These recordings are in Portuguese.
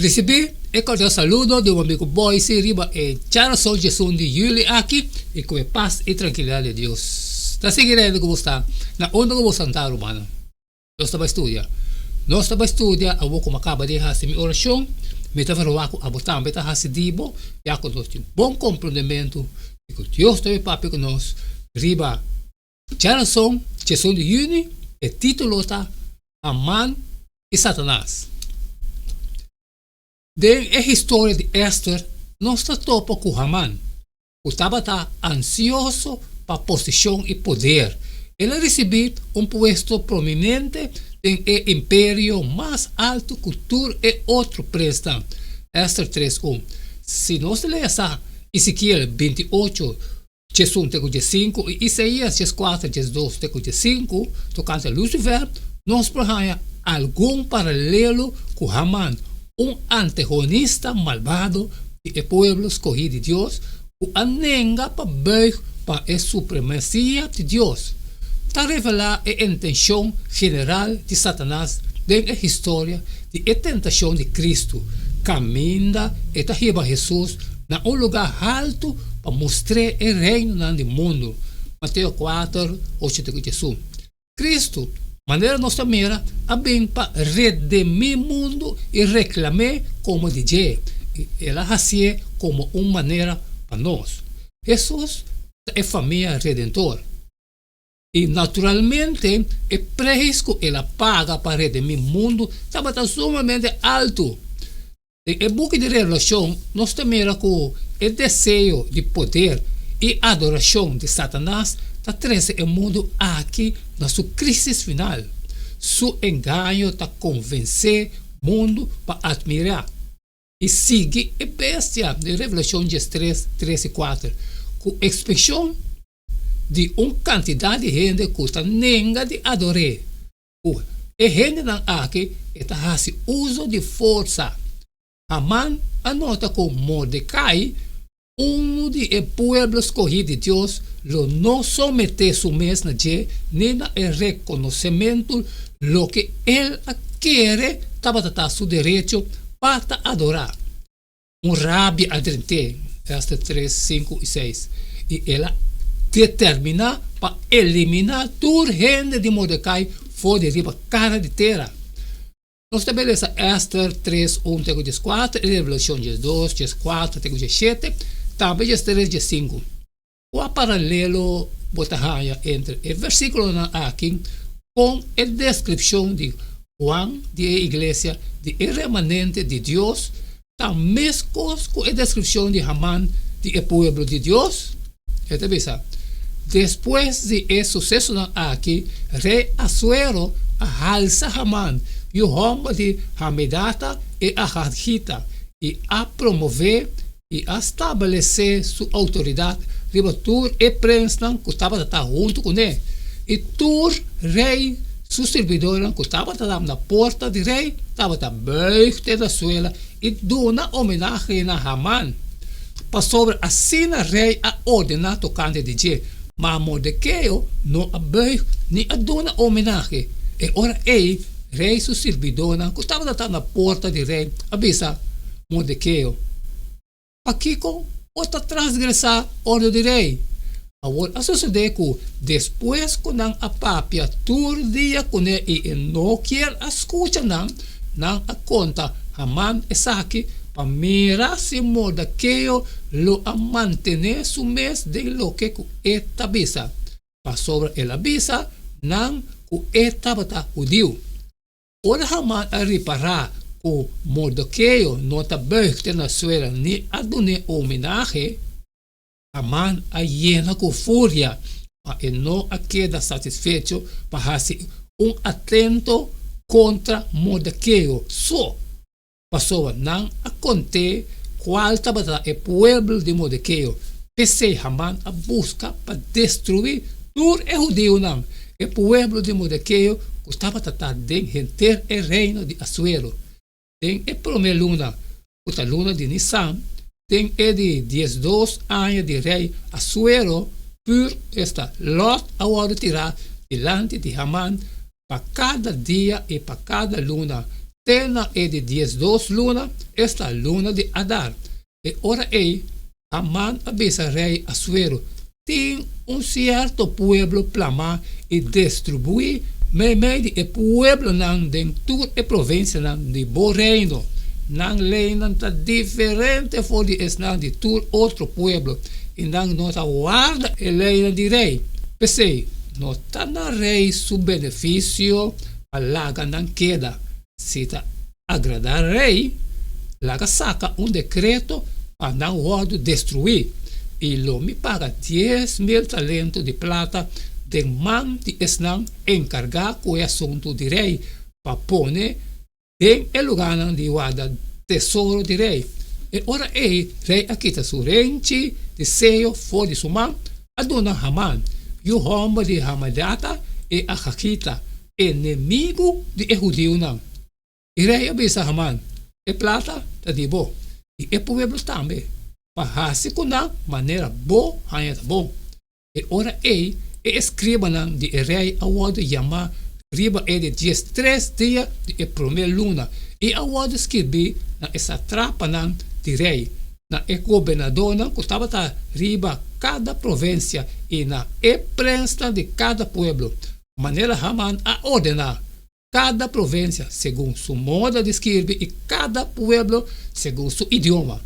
Recebi e cordial saludo de un amigo Boise riba e coração Jesus de Yuli aqui e com paz e tranquilidade de Deus. Está seguindo como está? Na onda como Santa Romana. Nós estamos estudando. Nós estamos estudando a como acaba de fazer minha oração. Me estava roando a botar, me estava fazendo dibo e a nós temos bom compreendimento e que Deus está papi com nós. Riba coração Jesus de Yuli e título está Amán e Satanás. Den a história de Esther, nós topa com Haman. O estava ansioso para posição e poder. Ele recebeu posto prominente em império mais alto cultura e outro presta. Esther 3:1. Se nós lemos Ezequiel 28, 5 e Isaías 4, 2, 5, tocante a Lucifer, nós prohaya algum paralelo com Haman. Antagonista malvado de pueblo escogido de Dios, anenga para bem para a supremacia de Dios. Está revelar a intenção geral de Satanás dentro da história de a tentação de Cristo, caminha e traziba Jesus na lugar alto para mostrar o reino do mundo. Mateus 4, 8, Jesus. Cristo maneira nossa mera a bem para redimir o mundo e reclamar como DJ. Ela fazia como uma maneira para nós. Jesus é família redentor. E naturalmente o preço que ela paga para redimir o mundo estava sumamente alto. E book de relação nós também com o desejo de poder e adoração de Satanás está trazendo o mundo aqui na sua crise final. Seu engano está convencer o mundo para admirar e seguir a bestia de Revelação 3, 3 e 4, com expressão de uma quantidade de gente que está nega de adorar. E gente não aqui está fazendo uso de força. Haman anota com Mordecai, de pueblo escogido de Deus, não someter su mes na je, nem na reconhecimento lo que ele quer, estava seu direito para adorar. Rabi adrente, esta 3, 5 e 6. E ela determina para eliminar toda gente de Mordecai fora de riba cara de terra. Nós estabelece Esther 3, 1, 4, Revelação 2, 4, 7, também 3, 5. O paralelo botahaya entre o versículo aqui com a descrição de Juan, de igreja, de remanente de Deus, também com a descrição de Haman, de pueblo de Deus. Depois de sucesso aqui, rei Asuero alça Haman, e o homem de Hamedata e Ahadhita, e a promover e a estabelecer sua autoridade riba tur e prensa que estava junto com ele. E tur rei, seu servidor que estava na porta de rei, estava bem da suela e dona homenagem a Haman. Para sobre assim rei a ordenar tocante de je, mas Mordecai não a bem nem a dona homenagem. E ora rei, seu servidor que estava na porta de rei, avisa Mordecai. Aqui com outra transgressar ordem de rei. Agora, a suceder que depois que a papia todo dia com ele e não quer escutar não a conta Haman e Saki para mirar se Mordecai lo a manter su mês de lo que eta bisa. Para sobre ele avisa não que estava judeu. Ora Haman a reparar o Mordecai não está bem na suela nem a dar homenagem, Haman a llena com fúria, mas não a queda satisfeito para fazer atento contra Mordecai. Só passou não a conter qual estava o pueblo de Mordecai. Pensei Haman a busca para destruir todo o judeu não. O pueblo de Mordecai estava tratando de render o reino de Assuero. Tem a primeira luna, a luna de Nissan, tem a de 12 anos de rei Assuero, por esta Lot agora tirar delante de Haman para cada dia e para cada luna Tena é de 12 luna, esta luna de Adar. E ora aí, Haman avisa rei Assuero, tem certo pueblo plamar e distribuir meio de pueblo nan dentro e província nan de bo reino. Nan lei nan tá diferente for de esnan de tur outro pueblo. E nan nota guarda e lei nan de rei. Pensei, nota na rei su benefício, a laga nan queda. Se tá agradar rei, laga saca decreto para não ordo destruir. E lo me paga 10.000 talentos de plata de man de esnan encargar com o assunto de rei para pôr em lugar de guarda tesouro de rei. E ora rei aqui tá surente de seio for de sumam a dona Haman e o homem de Hamadata e a Hakita, inimigo de judeu não. E rei avisa Haman, e plata tá de bom e o povo também. Para com a maneira boa, tá bom. E ora escriba de rei a word chama riba de 13 dias de primeira luna. E a word escrevi na essa trapa de rei. Na governador que estava riba cada província e na prensa de cada pueblo. Maneira Haman a ordenar cada província segundo sua moda de escrever e cada pueblo segundo seu idioma.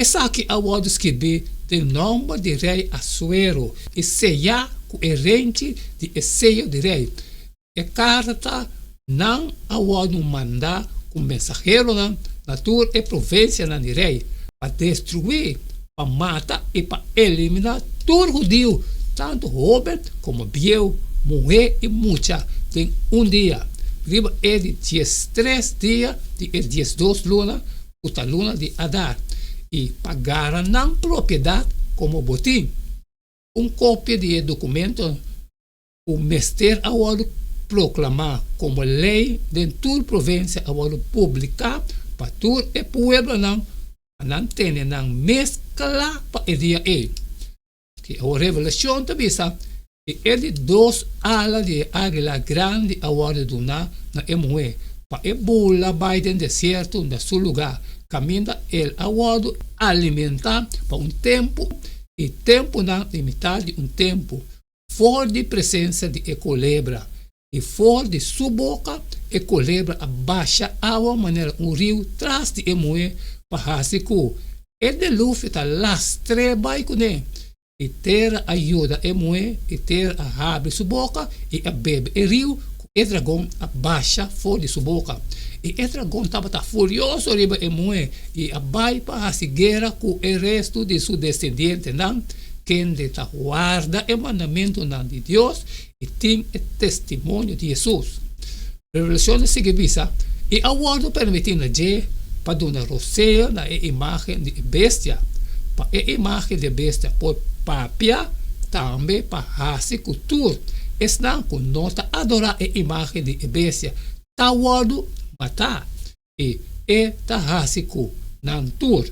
Essa aqui a word escrever o nome de rei Assuero e sellar com o rente de sello de rei. E carta não a word mandar com mensageiro na tua província de rei para destruir, para matar e para eliminar todo judeu, tanto jovem como velho, mulher e mucha, em dia. Riba é de 13 dias de 12 luna, a luna de Adar. E pagaram na propriedade como botim. Cópia de documento, o mestre agora proclamar como lei dentro da província agora publicar para todo o pueblo não tem não mescla para o dia que a revelação também sabe e ele dois alas de águila grande agora do na emoe para bula Biden deserto na seu lugar. Caminha ele aguardo alimentar para tempo e tempo não limitado de tempo fora de presença de culebra e fora de sua boca e culebra abaixa água maneira rio traz de emoe para hasiku e de lufa está lastreba com ele e ter ajuda emoe e ter a abre sua boca e a bebe e rio e dragão abaixa fora de sua boca. E o dragão estava furioso riba emoe e abai para a cigueira com o resto de seu descendente não quem está guarda o mandamento de Deus e tem o testemunho de Jesus. Revelação seguinte e a guarda permitindo para dar roceio na imagem de bestia para a imagem de bestia por papia também para a cultura estão com nota adorar a imagem de bestia tá guarda matar e tarrásico nantur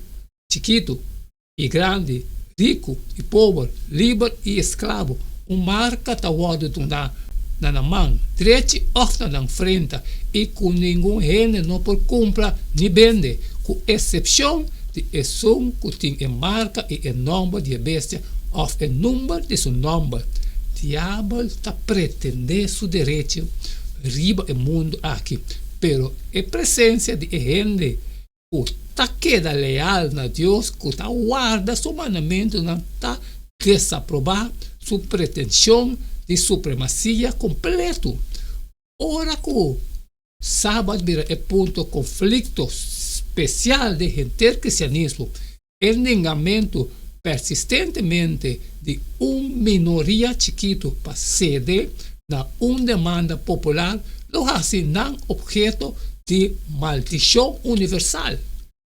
chiquito e grande rico e pobre livre e escravo marca tawado na mão direita ou na frente e com nenhum rende não por compra nem vende com exceção de som que tem marca e nome de bestia ou o número de seu nome. Diabo está pretendendo seu direito riba o mundo aqui. Pero a presença de gente que está queda leal na Deus, que está guarda seu mandamento, não está desaprovar sua pretensão de supremacia completo. Ora que sábado vira ponto conflito especial de gente cristianismo, enganamento persistentemente de minoria chiquito para ceder na demanda popular lo hace não objeto de maldição universal.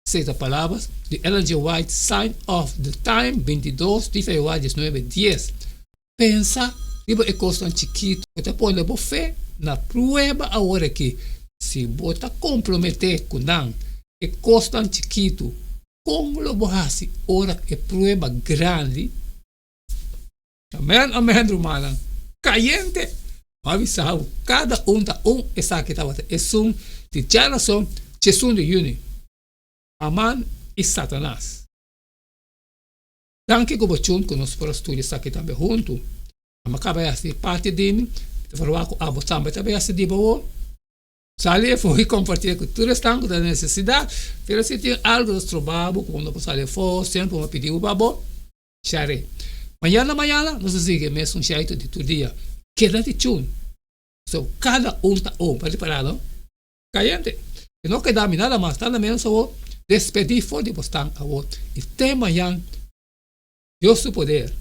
Seis palavras de Ellen G. White, Sign of the Time, 22 de fevereiro de 1910. Pensa, riba é coisa chiquito, você pode pôr fé na prueba agora que se você comprometer com não, é coisa chiquito, como lo hace ora é prueba grande. Amém, amém, romana. Caliente. Avisado, cada da essa que estava é De ya razón, Jesús de Yuni, Amán y Satanás. Danke como chun que nos por estudios aquí también juntos. Acaba de hacer parte de mí, de forma que a vos también hace de vos. Sale fue compartir con todos están con la necesidad, pero si tiene algo de trabajo, cuando pues sale fue, siempre me pedir un babo, charé. Mañana, no se sigue, me es un chaito de tu día. Quédate chun. So, cada uno está preparado. Caliente. Que no queda nada más, nada menos a vos, despedir fue de vos tan a vos. Y te mañana, Dios su poder.